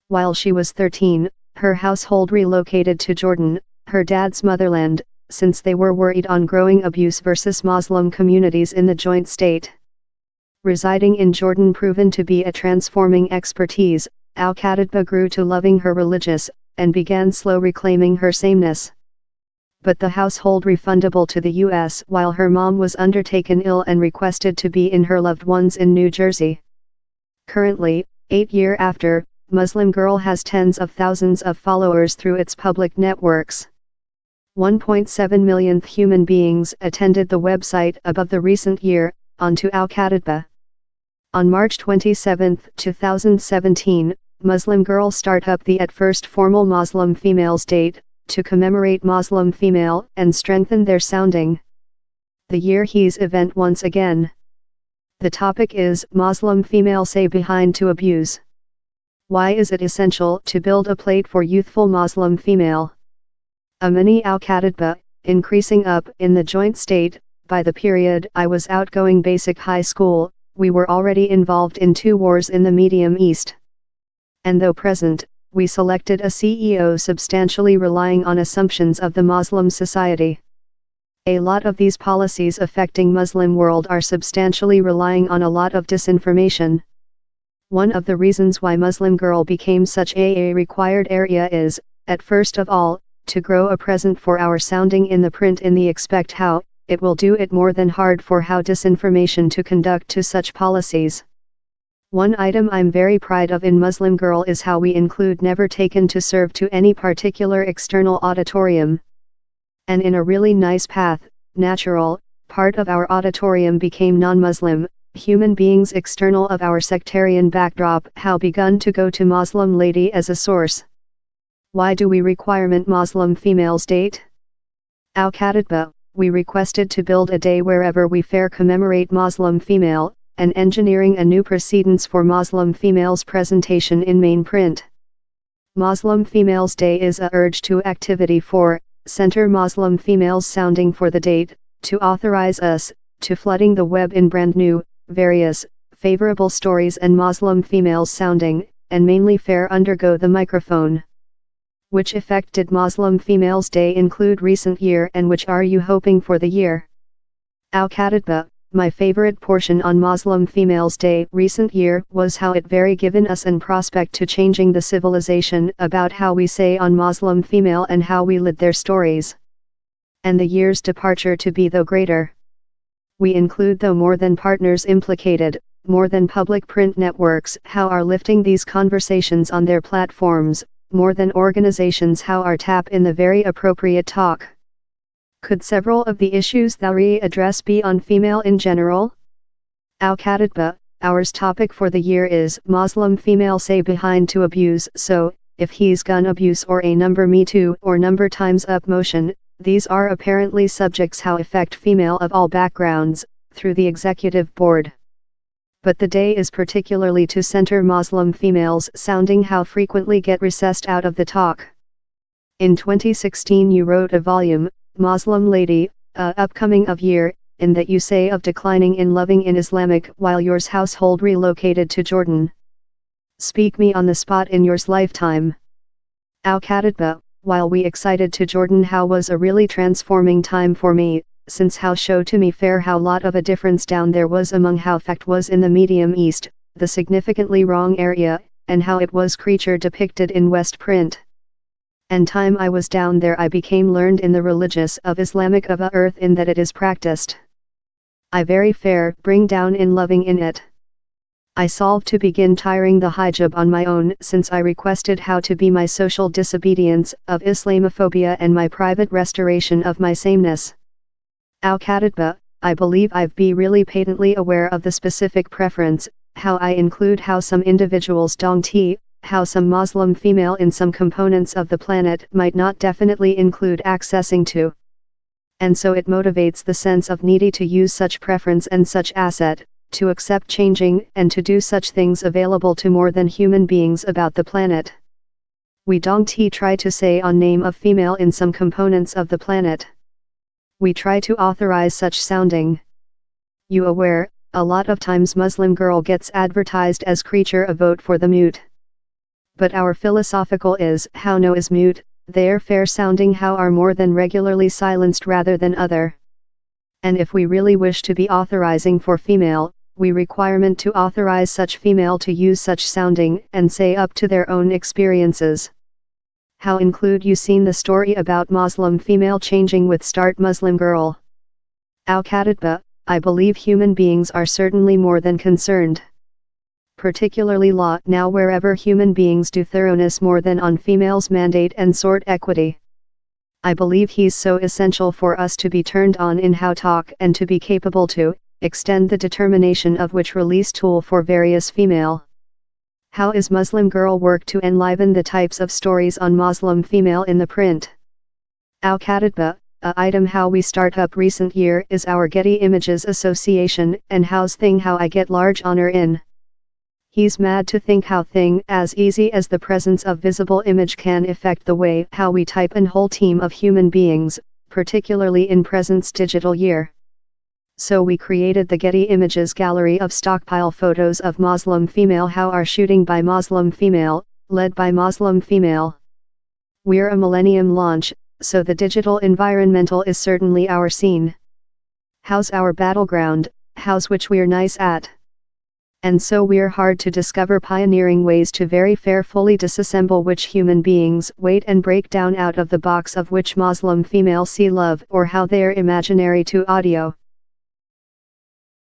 While she was 13, her household relocated to Jordan, her dad's motherland, since they were worried on growing abuse versus Muslim communities in the joint state. Residing in Jordan proven to be a transforming expertise, Al-Khatahtbeh grew to loving her religious, and began slow reclaiming her sameness. But the household refundable to the U.S. while her mom was undertaken ill and requested to be in her loved ones in New Jersey. Currently, 8 years after, MuslimGirl has tens of thousands of followers through its public networks. 1.7 million human beings attended the website above the recent year, onto Al-Khatahtbeh. On March 27, 2017, MuslimGirl start up the at first formal Muslim Females Date, to commemorate Muslim female and strengthen their sounding. The year he's event once again. The topic is Muslim female say behind to abuse. Why is it essential to build a plate for youthful Muslim female? Amani Al-Khatahtbeh, increasing up in the joint state, by the period I was outgoing basic high school, we were already involved in 2 wars in the Medium East. And though present, we selected a CEO substantially relying on assumptions of the Muslim society. A lot of these policies affecting Muslim world are substantially relying on a lot of disinformation. One of the reasons why MuslimGirl became such a required area is, at first of all, to grow a present for our sounding in the print in the expect how, it will do it more than hard for how disinformation to conduct to such policies. One item I'm very proud of in MuslimGirl is how we include never taken to serve to any particular external auditorium. And in a really nice path, natural, part of our auditorium became non-Muslim, human beings external of our sectarian backdrop how begun to go to Muslim lady as a source. Why do we requirement Muslim females date? Al-Khatahtbeh, we requested to build a day wherever we fair commemorate Muslim female, and engineering a new precedence for Muslim females presentation in main print. Muslim Females Day is a urge to activity for, center Muslim females sounding for the date, to authorize us, to flooding the web in brand new, various, favorable stories and Muslim females sounding, and mainly fair undergo the microphone. Which effect did Muslim Females Day include recent year and which are you hoping for the year? Al-Khatahtbeh, my favorite portion on Muslim Females Day recent year was how it very given us an prospect to changing the civilization about how we say on Muslim female and how we led their stories. And the year's departure to be though greater. We include though more than partners implicated, more than public print networks how are lifting these conversations on their platforms, more than organizations how are tap in the very appropriate talk. Could several of the issues thou address be on female in general? Al-Khatahtbeh, ours topic for the year is Muslim female say behind to abuse so, if he's gun abuse or a number me too or number times up motion, these are apparently subjects how affect female of all backgrounds, through the executive board. But the day is particularly to center Muslim females sounding how frequently get recessed out of the talk. In 2016 you wrote a volume, Muslim Lady, upcoming of year, in that you say of declining in loving in Islamic while yours household relocated to Jordan. Speak me on the spot in yours lifetime. Al-Khatahtbeh, while we excited to Jordan how was a really transforming time for me, since how show to me fair how lot of a difference down there was among how fact was in the Medium East, the significantly wrong area, and how it was creature depicted in West print. And time I was down there I became learned in the religious of Islamic of a earth in that it is practiced. I very fair bring down in loving in it. I solved to begin tiring the hijab on my own since I requested how to be my social disobedience of Islamophobia and my private restoration of my sameness. Al-Khatahtbeh, I believe I've be really patently aware of the specific preference, how I include how some individuals don't how some Muslim female in some components of the planet might not definitely include accessing to. And so it motivates the sense of needy to use such preference and such asset, to accept changing and to do such things available to more than human beings about the planet. We don't try to say on name of female in some components of the planet. We try to authorize such sounding. You aware, a lot of times MuslimGirl gets advertised as creature a vote for the mute. But our philosophical is, how no is mute, there fair sounding how are more than regularly silenced rather than other. And if we really wish to be authorizing for female, we requirement to authorize such female to use such sounding and say up to their own experiences. How include you seen the story about Muslim female changing with start MuslimGirl? Al-Khatahtbeh, I believe human beings are certainly more than concerned. Particularly law now wherever human beings do thoroughness more than on females mandate and sort equity. I believe he's so essential for us to be turned on in how talk and to be capable to extend the determination of which release tool for various female. How is MuslimGirl work to enliven the types of stories on Muslim female in the print? Al-Khatahtbeh, a item how we start up recent year is our Getty Images Association and how's thing how I get large honor in. He's mad to think how thing as easy as the presence of visible image can affect the way how we type an whole team of human beings, particularly in present's digital year. So we created the Getty Images gallery of stockpile photos of Muslim female how are shooting by Muslim female, led by Muslim female. We're a millennium launch, so the digital environmental is certainly our scene. How's our battleground, how's which we're nice at. And so we're hard to discover pioneering ways to very fair fully disassemble which human beings wait and break down out of the box of which Muslim female see love or how they're imaginary to audio.